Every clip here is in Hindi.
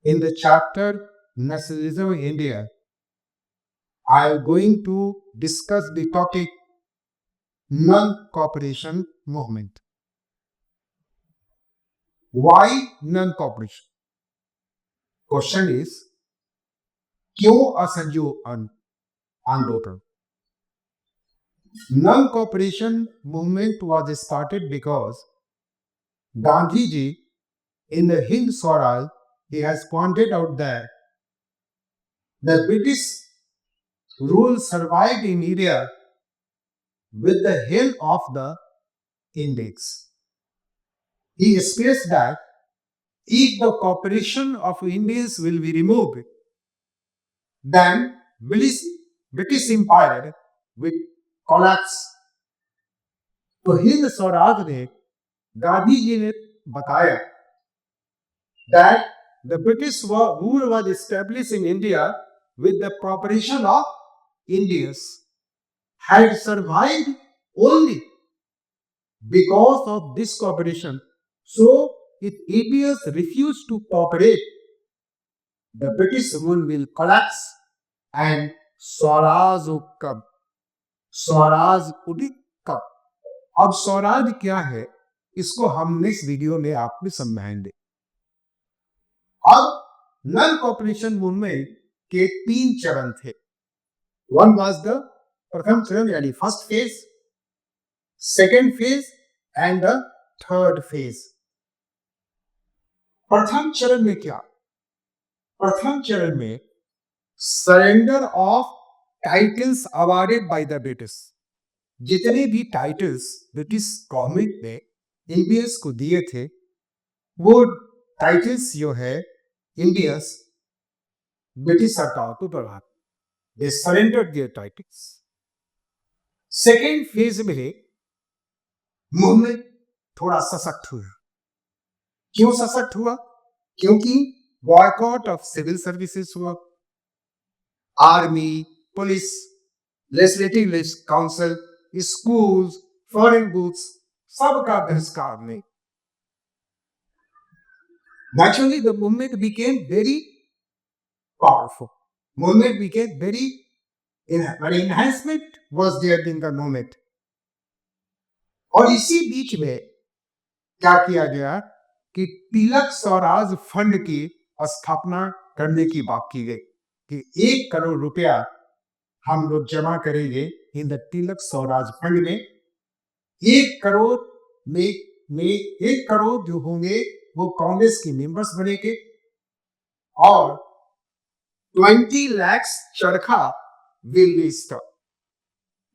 In the chapter Nationalism in India, I am going to discuss the topic non-cooperation movement. Why non-cooperation? Question is, क्यों असहयोग आंदोलन? Non-cooperation movement was started because Gandhi ji in the Hind Swaraj, he has pointed out that the British rule survived in India with the help of the Indians. He stressed that if the cooperation of Indians will be removed, then British Empire will collapse. तो हिंद स्वराज ने गांधी जी ने बताया that the British rule was established in India with the cooperation of Indians had survived only because of this cooperation. So, if Indians refuse to cooperate, the British rule will collapse and Swaraj कब स्वराज उदित कब अब स्वराज क्या है इसको हम नेक्स्ट वीडियो में आपको समझाएंगे। अब नन कॉपरेशन मूवमेंट के 3 चरण थे। वन वाज द प्रथम चरण यानी first phase, second phase and the third phase. प्रथम चरण में क्या? प्रथम चरण में surrender of titles awarded by the British. जितने भी टाइटल्स ब्रिटिश गवर्नमेंट ने इंडियंस को दिए थे वो टाइटल्स जो है इंडियंस ब्रिटिश सरकार को प्रदान, they surrendered their titles. Second phase में मूवमेंट थोड़ा सशक्त हुआ। क्यों सशक्त हुआ? क्योंकि बॉयकॉट ऑफ सिविल सर्विसेज हुआ, army, police, legislative council, schools, foreign goods सबका बहिष्कार नहीं। Naturally, the movement became very powerful. Movement became very enhancement was there in the movement. और इसी बीच में क्या किया गया कि तिलक स्वराज फंड की स्थापना करने की बात की गई कि 1 करोड़ रुपया हम लोग जमा करेंगे in the Tilak Swaraj fund में। 1 करोड़ में 1 करोड़ जो होंगे वो कांग्रेस की मेंबर्स बनेंगे और 20 लाख चरखा विल बी स्टॉप।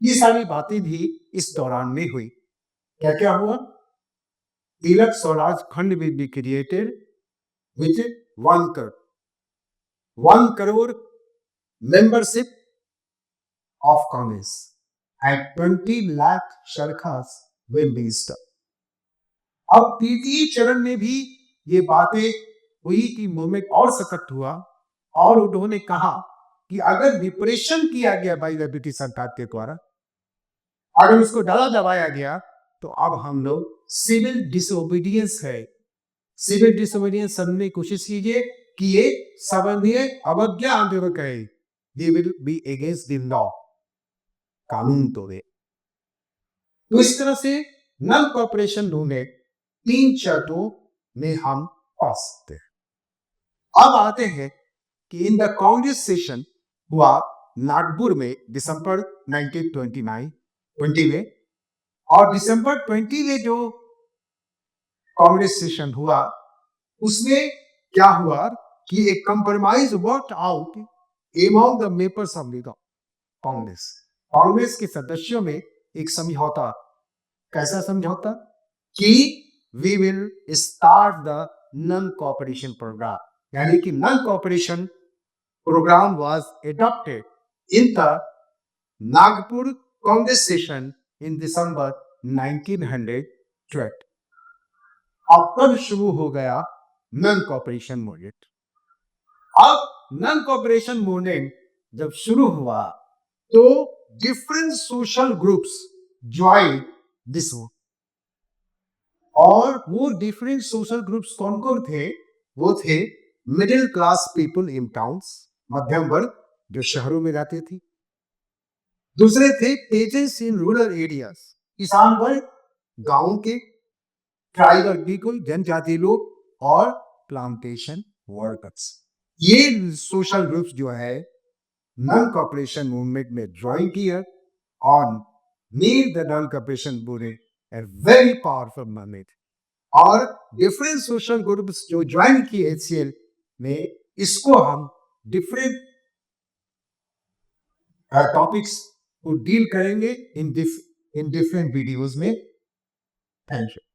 ये सारी बातें भी इस दौरान में हुई। क्या क्या हुआ? Tilak Swaraj fund will be created with 1 crore membership of Congress and 20 lakh charkhas will be stop. अब तृतीय चरण में भी ये बातें हुई कि मूवमेंट और सशक्त हुआ और उन्होंने कहा कि अगर डिप्रेशन किया गया बाय द ब्रिटिश सरकार के द्वारा, अगर उसको डाला दबाया गया तो अब हम लोग सिविल डिसोबीडियंस है। सिविल डिसोबीडियंस समझने की कोशिश कीजिए कि ये सामान्य अवज्ञा आंदोलन है। They will be against the law, कानून तोड़े। तो इस तरह से नन कॉपरेशन मूवमेंट 3 चरणों में हम पा सकते हैं। अब आते हैं कि इन द कांग्रेस सेशन हुआ नागपुर में दिसंबर 1920 में, और दिसंबर 20 में जो कांग्रेस सेशन हुआ उसमें क्या हुआ कि एक compromise worked out among the members of the Congress. Congress के सदस्यों में एक समझौता। कैसा समझौता? कि we will start the non cooperation programme, यानी कि non cooperation programme was adopted in the Nagpur Congress session in December 1920। अब तब शुरू हो गया नन कॉपरेशन मूवमेंट। अब नन कॉपरेशन मूवमेंट जब शुरू हुआ तो different social groups join this movement, और वो डिफरेंट सोशल ग्रुप्स कौन कौन थे? वो थे middle class people in towns, मध्यम वर्ग जो शहरों में रहते थे। दूसरे थे पेजेंट्स इन रूरल एरियाज, किसान वर्ग, गांव के, ट्राइबल पीपल जनजाति लोग, और प्लांटेशन वर्कर्स। ये सोशल ग्रुप्स जो है नॉन कॉपरेशन मूवमेंट में ज्वाइन किया और made the non-cooperation movement a very powerful movement। और डिफरेंट सोशल ग्रुप्स जो ज्वाइन किए HCL में, इसको हम डिफरेंट टॉपिक्स को डील करेंगे इन डिफरेंट वीडियोस में। Thank you.